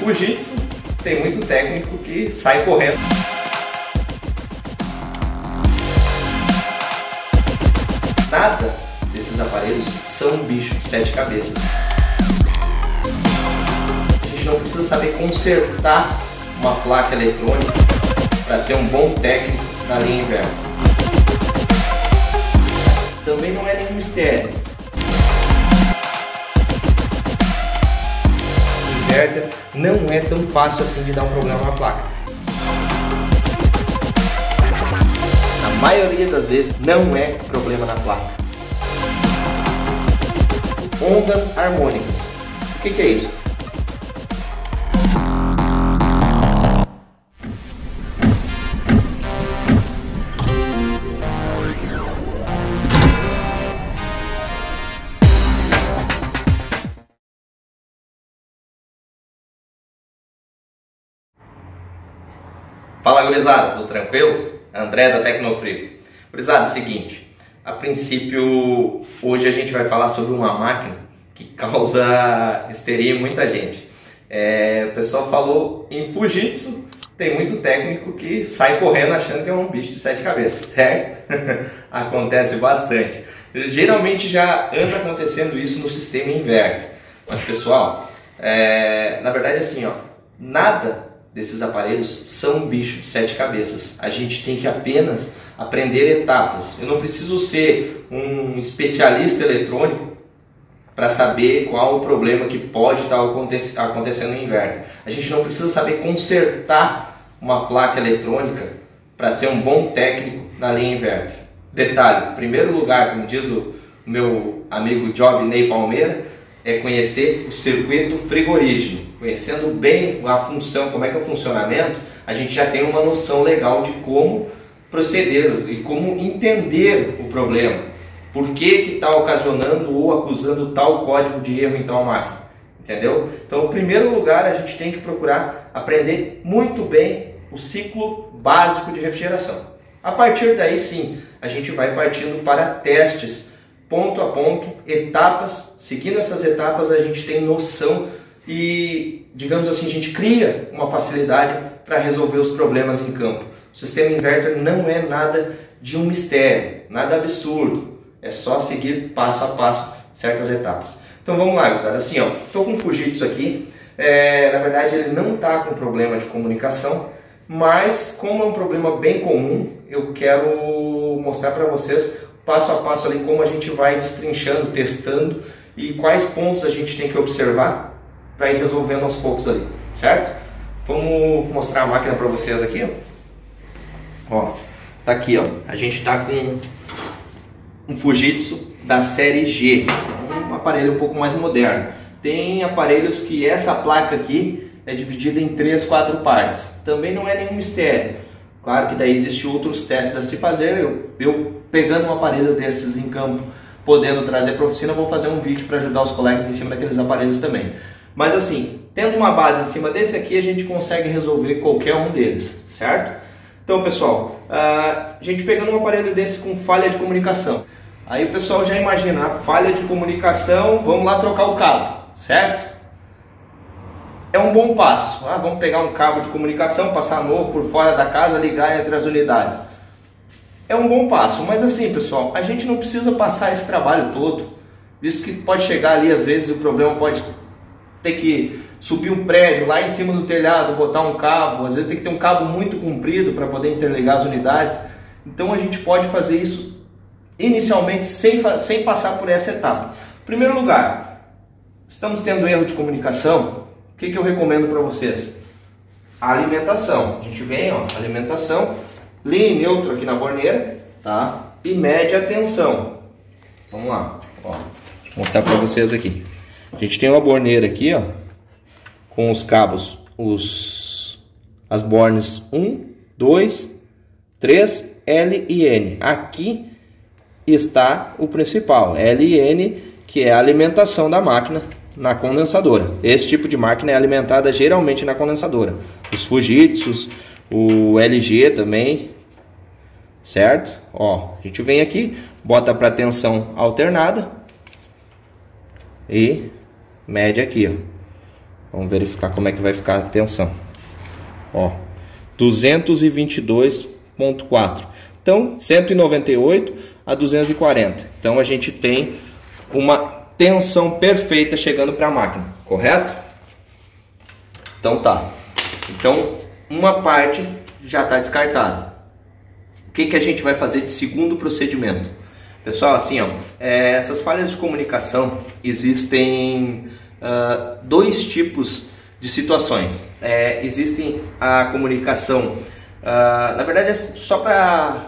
Fujitsu tem muito técnico que sai correndo. Nada desses aparelhos são um bicho de 7 cabeças. A gente não precisa saber consertar uma placa eletrônica para ser um bom técnico na linha inverter. Também não é nenhum mistério. Inverter não é tão fácil assim de dar um problema na placa. Na maioria das vezes não é problema na placa. Ondas harmônicas. O que é isso? Fala, gurizada, tudo tranquilo? André da Tecnofrio. Gurizada, é o seguinte, a princípio hoje a gente vai falar sobre uma máquina que causa histeria em muita gente. O pessoal falou em Fujitsu, tem muito técnico que sai correndo achando que é um bicho de 7 cabeças, certo? Acontece bastante. Geralmente já anda acontecendo isso no sistema inverter. Mas pessoal, na verdade assim, nada desses aparelhos são um bicho de 7 cabeças. A gente tem que apenas aprender etapas. Eu não preciso ser um especialista eletrônico para saber qual o problema que pode estar acontecendo no inverter. A gente não precisa saber consertar uma placa eletrônica para ser um bom técnico na linha inverter. Detalhe, em primeiro lugar, como diz o meu amigo Job Ney Palmeira, é conhecer o circuito frigorígeno. Conhecendo bem a função, como é que é o funcionamento, a gente já tem uma noção legal de como proceder e como entender o problema. Por que está ocasionando ou acusando tal código de erro em tal máquina. Entendeu? Então, em primeiro lugar, a gente tem que procurar aprender muito bem o ciclo básico de refrigeração. A partir daí, sim, a gente vai partindo para testes ponto a ponto, etapas. Seguindo essas etapas, a gente tem noção e, digamos assim, a gente cria uma facilidade para resolver os problemas em campo. O sistema inverter não é nada de um mistério, nada absurdo. É só seguir passo a passo certas etapas. Então vamos lá, gurizada. Assim, estou com o Fujitsu aqui. Na verdade, ele não está com problema de comunicação, mas como é um problema bem comum, eu quero mostrar para vocês passo a passo ali como a gente vai destrinchando, testando e quais pontos a gente tem que observar para ir resolvendo aos poucos ali, certo? Vamos mostrar a máquina para vocês aqui, tá aqui, a gente tá com um Fujitsu da série G, um aparelho um pouco mais moderno. Tem aparelhos que essa placa aqui é dividida em 3, 4 partes. Também não é nenhum mistério. Claro que daí existem outros testes a se fazer. Eu pegando um aparelho desses em campo, podendo trazer para a oficina, vou fazer um vídeo para ajudar os colegas em cima daqueles aparelhos também. Mas assim, tendo uma base em cima desse aqui, a gente consegue resolver qualquer um deles, certo? Então, pessoal, a gente pegando um aparelho desse com falha de comunicação. Aí o pessoal já imagina, falha de comunicação, vamos lá trocar o cabo, certo? É um bom passo. Vamos pegar um cabo de comunicação, passar novo por fora da casa, ligar entre as unidades. É um bom passo, mas assim, pessoal, a gente não precisa passar esse trabalho todo, visto que pode chegar ali, às vezes o problema pode ter que subir um prédio lá em cima do telhado, botar um cabo, às vezes tem que ter um cabo muito comprido para poder interligar as unidades. Então a gente pode fazer isso inicialmente sem passar por essa etapa. Em primeiro lugar, estamos tendo erro de comunicação. O que eu recomendo para vocês? A alimentação. A gente vem, alimentação, linha e neutro aqui na borneira, tá? E mede a tensão. Vamos lá, vou mostrar para vocês aqui. A gente tem uma borneira aqui, com os cabos, as bornes 1, 2, 3, L e N. Aqui está o principal, L e N, que é a alimentação da máquina na condensadora. Esse tipo de máquina é alimentada geralmente na condensadora. Os Fujitsus, o LG também, certo? A gente vem aqui, bota para tensão alternada e mede aqui, Vamos verificar como é que vai ficar a tensão. Ó, 222,4. Então, 198 a 240. Então, a gente tem uma tensão perfeita chegando para a máquina, correto? Então, tá. Então, uma parte já está descartada. O que a gente vai fazer de segundo procedimento? Pessoal, assim, ó, essas falhas de comunicação existem dois tipos de situações. Existem a comunicação, na verdade, é só para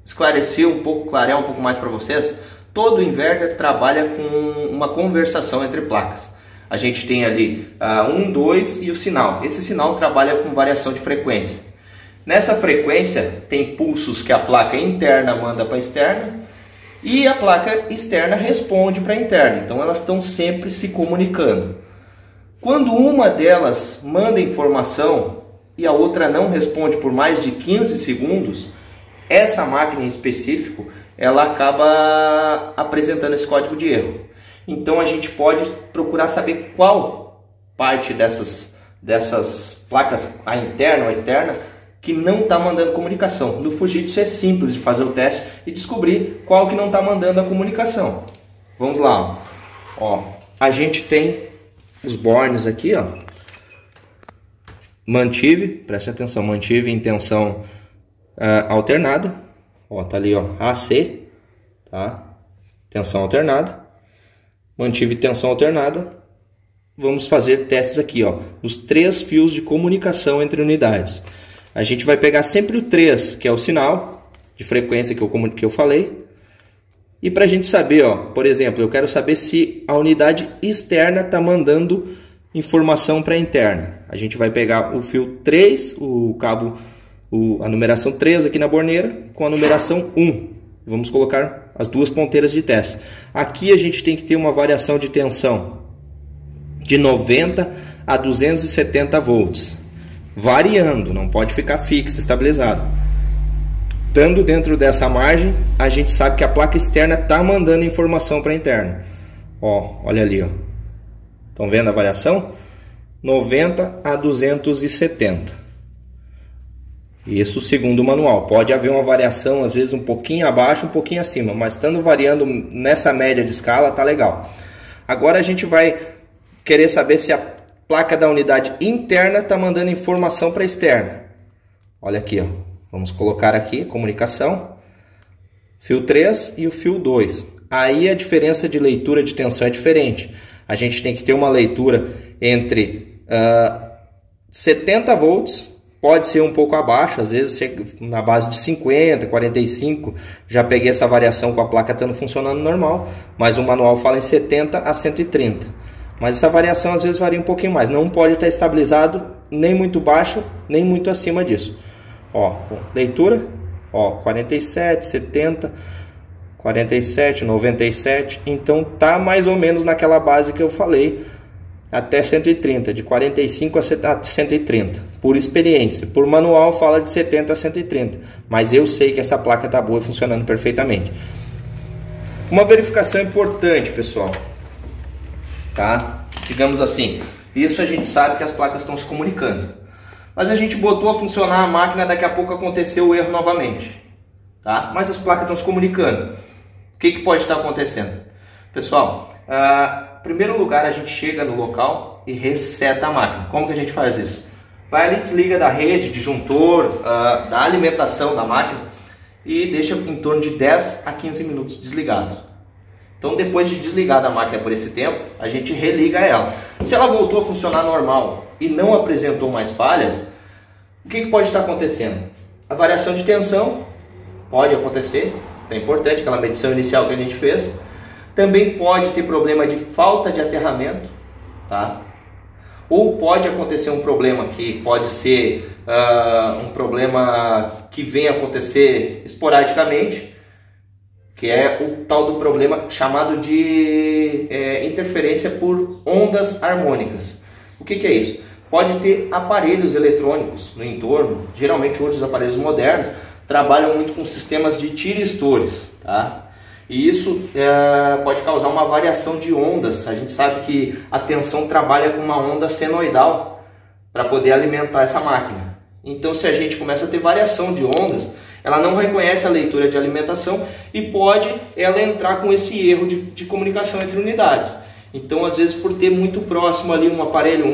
esclarecer um pouco, clarear um pouco mais para vocês. Todo inverter trabalha com uma conversação entre placas. A gente tem ali 1, 2 e o sinal. Esse sinal trabalha com variação de frequência. Nessa frequência tem pulsos que a placa interna manda para a externa e a placa externa responde para a interna. Então elas estão sempre se comunicando. Quando uma delas manda informação e a outra não responde por mais de 15 segundos, essa máquina em específico, ela acaba apresentando esse código de erro. Então a gente pode procurar saber qual parte dessas placas, a interna ou a externa, que não está mandando comunicação. No Fujitsu é simples de fazer o teste e descobrir qual que não está mandando a comunicação. Vamos lá. Ó, a gente tem os bornes aqui, ó. Mantive, preste atenção, mantive em tensão alternada. Ó, tá ali, ó, AC, tá? Tensão alternada. Mantive tensão alternada. Vamos fazer testes aqui, ó, nos 3 fios de comunicação entre unidades. A gente vai pegar sempre o 3, que é o sinal de frequência que eu falei. E para a gente saber, ó, por exemplo, eu quero saber se a unidade externa está mandando informação para a interna. A gente vai pegar o fio 3, o cabo, a numeração 3 aqui na borneira, com a numeração 1. Vamos colocar as 2 ponteiras de teste. Aqui a gente tem que ter uma variação de tensão de 90 a 270 volts. Variando, não pode ficar fixo, estabilizado. Estando dentro dessa margem, a gente sabe que a placa externa está mandando informação para a interna. Ó, olha ali, ó. Estão vendo a variação? 90 a 270. Isso segundo o manual. Pode haver uma variação, às vezes um pouquinho abaixo, um pouquinho acima, mas estando variando nessa média de escala, tá legal. Agora a gente vai querer saber se a placa da unidade interna está mandando informação para a externa. Olha aqui, ó. Vamos colocar aqui comunicação, fio 3 e o fio 2. Aí a diferença de leitura de tensão é diferente. A gente tem que ter uma leitura entre 70 volts, pode ser um pouco abaixo, às vezes na base de 50, 45. Já peguei essa variação com a placa estando funcionando normal, mas o manual fala em 70 a 130. Mas essa variação às vezes varia um pouquinho mais. Não pode estar estabilizado nem muito baixo, nem muito acima disso. Ó, leitura, ó, 47, 70, 47, 97. Então tá mais ou menos naquela base que eu falei, até 130, de 45 a 130. Por experiência, por manual fala de 70 a 130. Mas eu sei que essa placa tá boa e funcionando perfeitamente. Uma verificação importante, pessoal. Tá? Digamos assim, isso a gente sabe que as placas estão se comunicando. Mas a gente botou a funcionar a máquina, daqui a pouco aconteceu o erro novamente. Tá? Mas as placas estão se comunicando. O que pode estar acontecendo? Pessoal, em primeiro lugar a gente chega no local e reseta a máquina. Como que a gente faz isso? Vai ali, desliga da rede, disjuntor, da alimentação da máquina e deixa em torno de 10 a 15 minutos desligado. Então, depois de desligada a máquina por esse tempo, a gente religa ela. Se ela voltou a funcionar normal e não apresentou mais falhas, o que pode estar acontecendo? A variação de tensão pode acontecer, é importante, aquela medição inicial que a gente fez. Também pode ter problema de falta de aterramento, tá? Ou pode acontecer um problema que pode ser um problema que vem acontecer esporadicamente, que é o tal do problema chamado de interferência por ondas harmônicas. O que é isso? Pode ter aparelhos eletrônicos no entorno. Geralmente hoje os aparelhos modernos trabalham muito com sistemas de tira-estores, tá? E isso pode causar uma variação de ondas. A gente sabe que a tensão trabalha com uma onda senoidal para poder alimentar essa máquina. Então, se a gente começa a ter variação de ondas, ela não reconhece a leitura de alimentação e pode ela entrar com esse erro de comunicação entre unidades. Então, às vezes, por ter muito próximo ali um aparelho,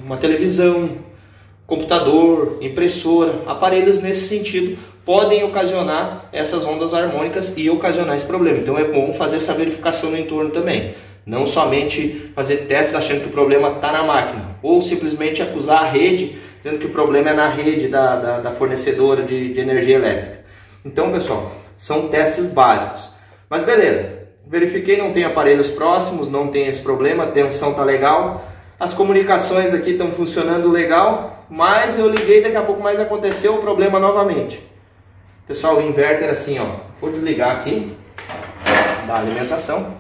uma televisão, computador, impressora, aparelhos nesse sentido, podem ocasionar essas ondas harmônicas e ocasionar esse problema. Então é bom fazer essa verificação no entorno também. Não somente fazer testes achando que o problema está na máquina, ou simplesmente acusar a rede, dizendo que o problema é na rede da fornecedora de energia elétrica. Então, pessoal, são testes básicos. Mas beleza, verifiquei, não tem aparelhos próximos, não tem esse problema, a tensão está legal, as comunicações aqui estão funcionando legal, mas eu liguei, daqui a pouco mais aconteceu o problema novamente. Pessoal, o inverter assim, ó, vou desligar aqui da alimentação.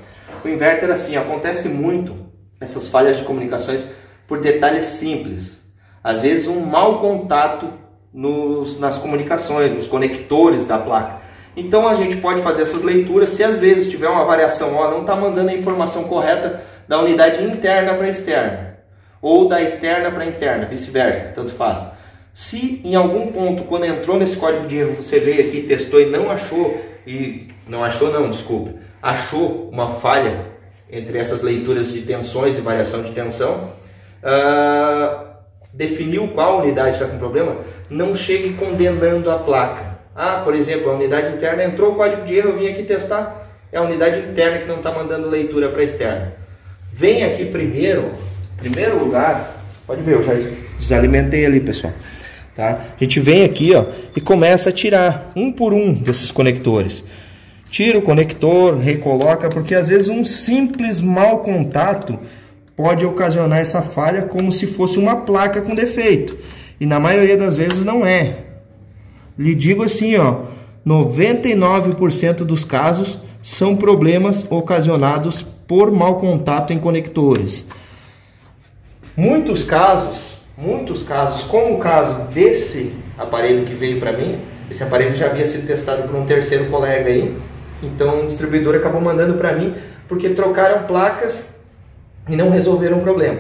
O inverter assim, acontece muito essas falhas de comunicações por detalhes simples. Às vezes um mau contato nas comunicações, nos conectores da placa. Então a gente pode fazer essas leituras, se às vezes tiver uma variação, ó, não está mandando a informação correta da unidade interna para externa, ou da externa para interna, vice-versa, tanto faz. Se em algum ponto, quando entrou nesse código de erro, você veio aqui, testou e não achou, achou uma falha entre essas leituras de tensões e variação de tensão, definiu qual unidade está com problema, não chegue condenando a placa. Por exemplo, a unidade interna entrou o código de erro, eu vim aqui testar, é a unidade interna que não está mandando leitura para externa. Vem aqui primeiro lugar, pode ver, eu já desalimentei ali, pessoal. Tá? A gente vem aqui, ó, e começa a tirar um por um desses conectores. Tira o conector, recoloca, porque às vezes um simples mau contato pode ocasionar essa falha como se fosse uma placa com defeito. E na maioria das vezes não é. Lhe digo assim, ó, 99% dos casos são problemas ocasionados por mau contato em conectores. Muitos casos, como o caso desse aparelho que veio para mim, esse aparelho já havia sido testado por um terceiro colega aí, então o distribuidor acabou mandando para mim, porque trocaram placas e não resolveram o problema.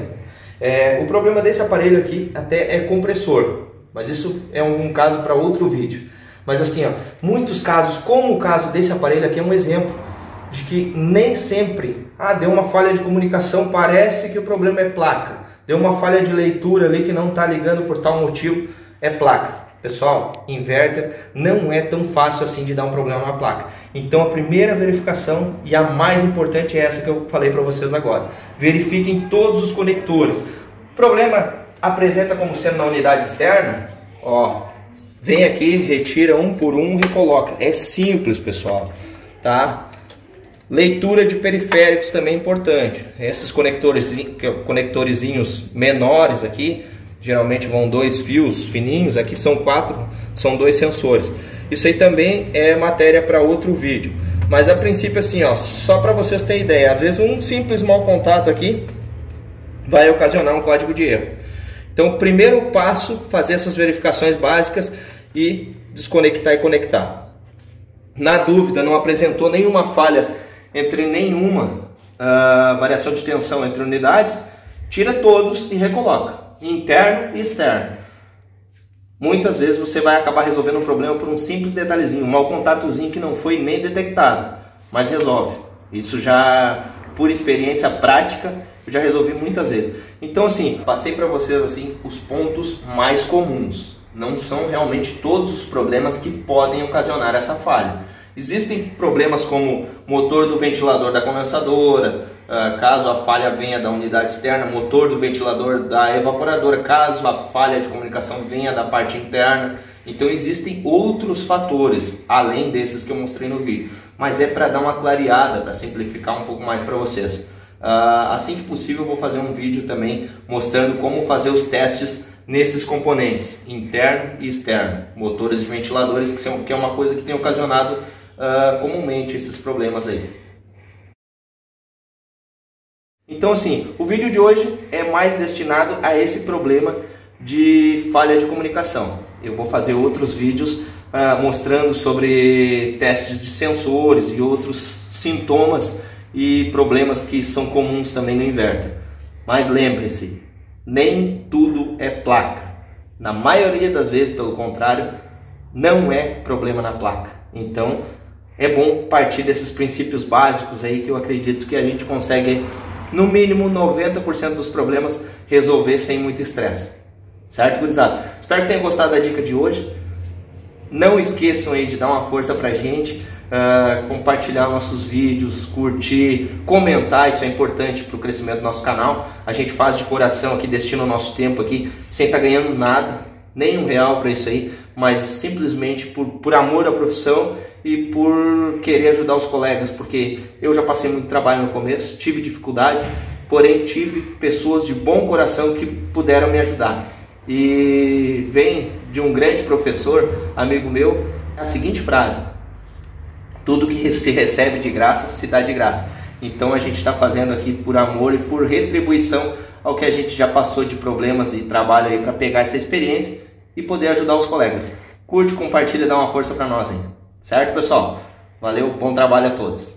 O problema desse aparelho aqui até é compressor, mas isso é um caso para outro vídeo. Mas assim, ó, muitos casos, como o caso desse aparelho aqui, é um exemplo de que nem sempre, deu uma falha de comunicação, parece que o problema é placa. Deu uma falha de leitura ali que não está ligando por tal motivo, é placa. Pessoal, inverter não é tão fácil assim de dar um problema na placa. Então a primeira verificação e a mais importante é essa que eu falei para vocês agora. Verifiquem todos os conectores. O problema apresenta como sendo na unidade externa, ó, vem aqui, retira um por um, recoloca. É simples, pessoal, tá? Leitura de periféricos também é importante. Esses conectorzinhos menores aqui, geralmente vão 2 fios fininhos, aqui são 4, são 2 sensores. Isso aí também é matéria para outro vídeo. Mas a princípio assim, ó, só para vocês terem ideia, às vezes um simples mau contato aqui vai ocasionar um código de erro. Então o primeiro passo, fazer essas verificações básicas e desconectar e conectar. Na dúvida, não apresentou nenhuma falha entre nenhuma variação de tensão entre unidades, tira todos e recoloca, interno e externo. Muitas vezes você vai acabar resolvendo um problema por um simples detalhezinho, um mau contatozinho que não foi nem detectado, mas resolve. Isso já, por experiência prática, eu já resolvi muitas vezes. Então assim, passei para vocês assim os pontos mais comuns. Não são realmente todos os problemas que podem ocasionar essa falha. Existem problemas como motor do ventilador da condensadora, caso a falha venha da unidade externa, motor do ventilador da evaporadora, caso a falha de comunicação venha da parte interna. Então existem outros fatores, além desses que eu mostrei no vídeo. Mas é para dar uma clareada, para simplificar um pouco mais para vocês. Assim que possível eu vou fazer um vídeo também mostrando como fazer os testes nesses componentes, interno e externo, motores e ventiladores, que é uma coisa que tem ocasionado comumente esses problemas aí. Então assim, o vídeo de hoje é mais destinado a esse problema de falha de comunicação. Eu vou fazer outros vídeos mostrando sobre testes de sensores e outros sintomas e problemas que são comuns também no inverter. Mas lembre-se, nem tudo é placa. Na maioria das vezes, pelo contrário, não é problema na placa. Então é bom partir desses princípios básicos aí que eu acredito que a gente consegue, no mínimo 90% dos problemas, resolver sem muito estresse. Certo, gurizada? Espero que tenham gostado da dica de hoje. Não esqueçam aí de dar uma força pra gente, compartilhar nossos vídeos, curtir, comentar, isso é importante para o crescimento do nosso canal. A gente faz de coração aqui, destina o nosso tempo aqui, sem estar ganhando nada, nem R$1 para isso aí, mas simplesmente por amor à profissão e por querer ajudar os colegas, porque eu já passei muito trabalho no começo, tive dificuldades, porém tive pessoas de bom coração que puderam me ajudar. E vem de um grande professor, amigo meu, a seguinte frase: tudo que se recebe de graça, se dá de graça. Então a gente está fazendo aqui por amor e por retribuição ao que a gente já passou de problemas e trabalho aí para pegar essa experiência e poder ajudar os colegas. Curte, compartilha, dá uma força para nós aí. Certo, pessoal? Valeu, bom trabalho a todos.